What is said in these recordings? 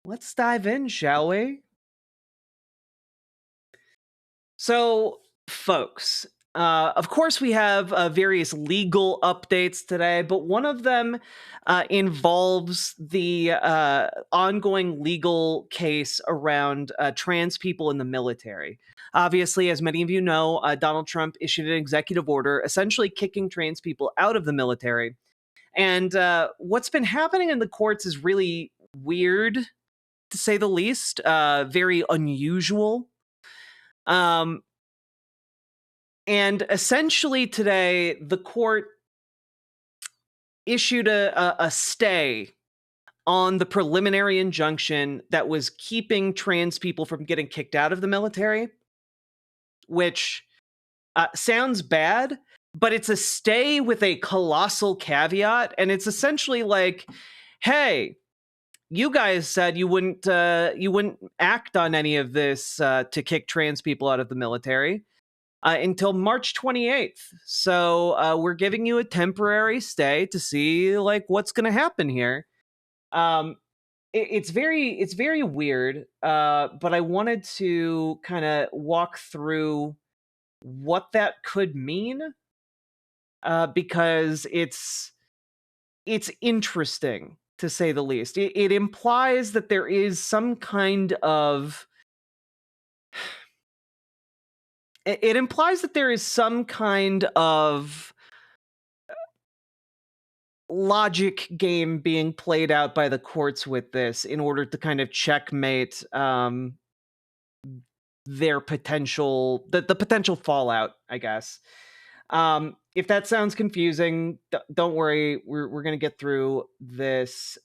let's dive in, shall we? So, folks, of course, we have various legal updates today, but one of them involves the ongoing legal case around trans people in the military. Obviously, as many of you know, Donald Trump issued an executive order essentially kicking trans people out of the military. And what's been happening in the courts is really weird, to say the least, very unusual. Um, and essentially today, the court issued a stay on the preliminary injunction that was keeping trans people from getting kicked out of the military, which sounds bad, but it's a stay with a colossal caveat. And it's essentially like, hey, you guys said you wouldn't act on any of this to kick trans people out of the military until March 28th. So we're giving you a temporary stay to see like what's going to happen here. It's very weird, but I wanted to kind of walk through what that could mean because it's interesting, to say the least. It implies that there is some kind of it implies that there is some kind of logic game being played out by the courts with this in order to kind of checkmate their potential the potential fallout, I guess. If that sounds confusing, don't worry, we're going to get through this.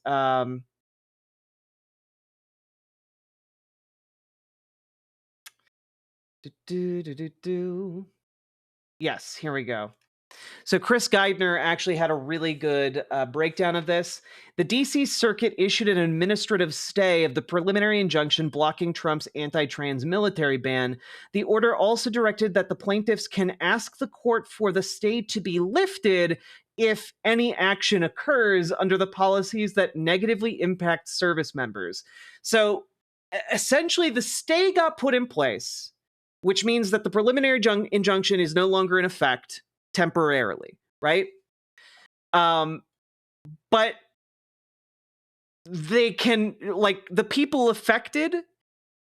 Yes, here we go. So Chris Geidner actually had a really good breakdown of this. The DC Circuit issued an administrative stay of the preliminary injunction blocking Trump's anti-trans military ban. The order also directed that the plaintiffs can ask the court for the stay to be lifted if any action occurs under the policies that negatively impact service members. So essentially, the stay got put in place, which means that the preliminary injunction is no longer in effect temporarily, right? But they can, like, the people affected,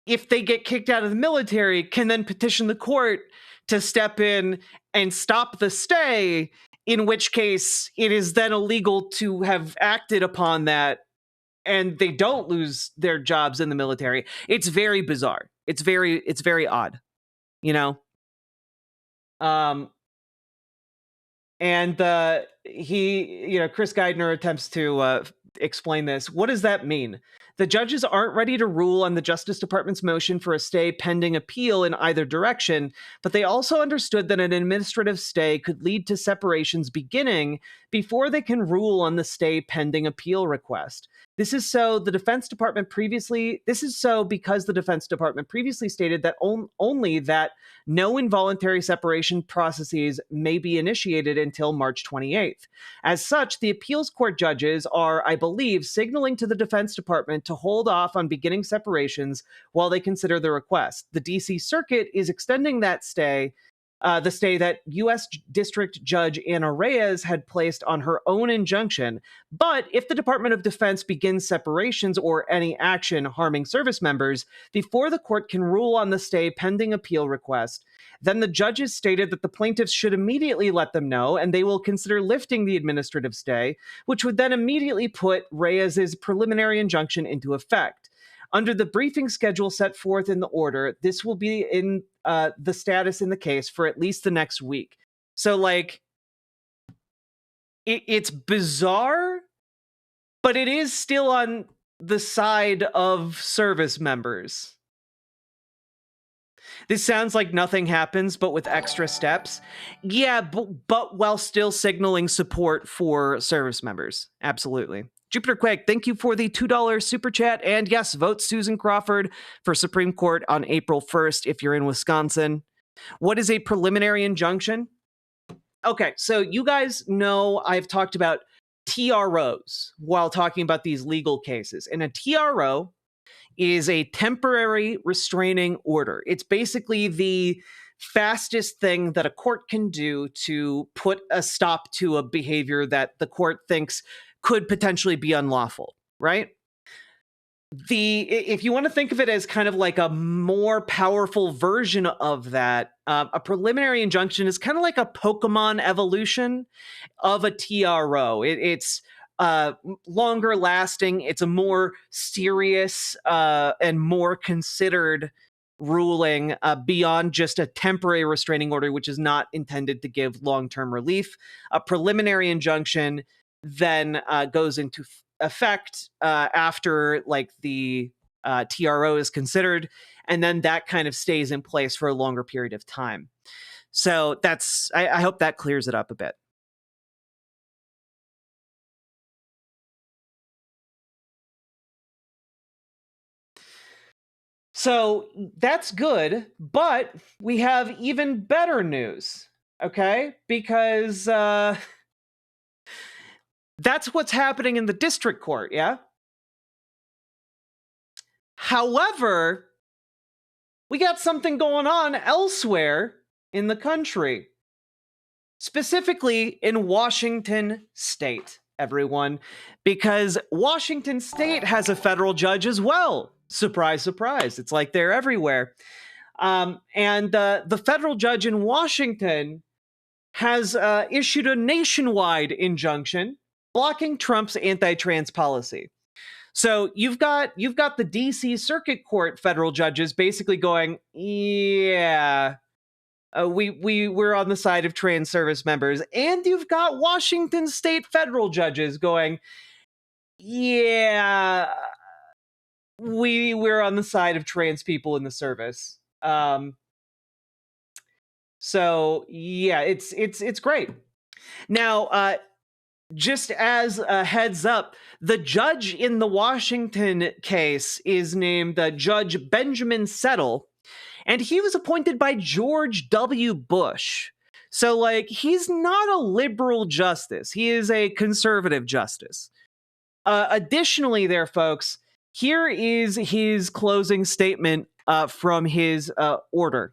if they get kicked out of the military, can then petition the court to step in and stop the stay, in which case it is then illegal to have acted upon that, and they don't lose their jobs in the military. It's very bizarre. It's very odd, you know? And Chris Geidner attempts to explain this. What does that mean? The judges aren't ready to rule on the Justice Department's motion for a stay pending appeal in either direction, but they also understood that an administrative stay could lead to separations beginning before they can rule on the stay pending appeal request. This is so because the Defense Department previously stated that only that no involuntary separation processes may be initiated until March 28th. As such, the appeals court judges are, I believe, signaling to the Defense Department to hold off on beginning separations while they consider the request. The DC Circuit is extending that stay, the stay that U.S. District Judge Anna Reyes had placed on her own injunction. But if the Department of Defense begins separations or any action harming service members before the court can rule on the stay pending appeal request, then the judges stated that the plaintiffs should immediately let them know, and they will consider lifting the administrative stay, which would then immediately put Reyes's preliminary injunction into effect. Under the briefing schedule set forth in the order, this will be in the status in the case for at least the next week. So, like, it's bizarre, but it is still on the side of service members. This sounds like nothing happens, but with extra steps. Yeah, but while still signaling support for service members. Absolutely. Jupiter Quake, thank you for the $2 super chat. And yes, vote Susan Crawford for Supreme Court on April 1st if you're in Wisconsin. What is a preliminary injunction? Okay, so you guys know I've talked about TROs while talking about these legal cases. And a TRO is a temporary restraining order. It's basically the fastest thing that a court can do to put a stop to a behavior that the court thinks could potentially be unlawful, right? If you want to think of it as kind of like a more powerful version of that, a preliminary injunction is kind of like a Pokemon evolution of a TRO. It's longer lasting. It's a more serious and more considered ruling beyond just a temporary restraining order, which is not intended to give long-term relief. A preliminary injunction then goes into effect after like the TRO is considered, and then that kind of stays in place for a longer period of time. So that's I hope that clears it up a bit. So that's good, but we have even better news, okay? Because that's what's happening in the district court, yeah? However, we got something going on elsewhere in the country, specifically in Washington state, everyone, because Washington state has a federal judge as well. Surprise, surprise. It's like they're everywhere. And the federal judge in Washington has issued a nationwide injunction blocking Trump's anti-trans policy. So you've got the DC Circuit Court federal judges basically going, yeah, we're on the side of trans service members, and you've got Washington state federal judges going, yeah, we're on the side of trans people in the service. So yeah, it's great. Now, just as a heads up, the judge in the Washington case is named Judge Benjamin Settle, and he was appointed by George W. Bush. So, like, he's not a liberal justice. He is a conservative justice. Additionally, there, folks, here is his closing statement from his order.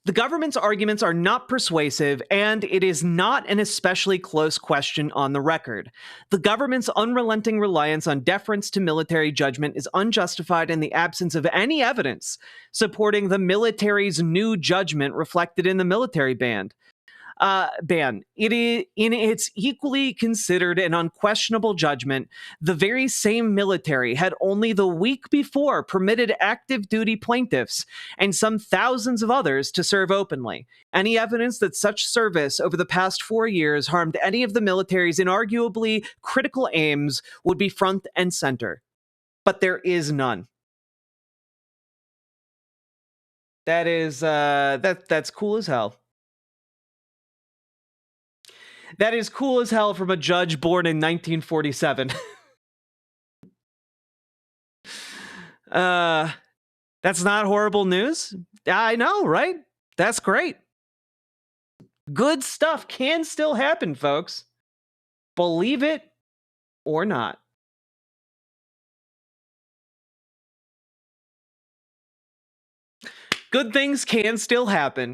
The government's arguments are not persuasive, and it is not an especially close question on the record. The government's unrelenting reliance on deference to military judgment is unjustified in the absence of any evidence supporting the military's new judgment reflected in the military ban. It is in its equally considered and unquestionable judgment. The very same military had only the week before permitted active duty plaintiffs and some thousands of others to serve openly. Any evidence that such service over the past 4 years harmed any of the military's inarguably critical aims would be front and center. But there is none. That is that's cool as hell. That is cool as hell from a judge born in 1947. That's not horrible news. I know, right? That's great. Good stuff can still happen, folks. Believe it or not. Good things can still happen.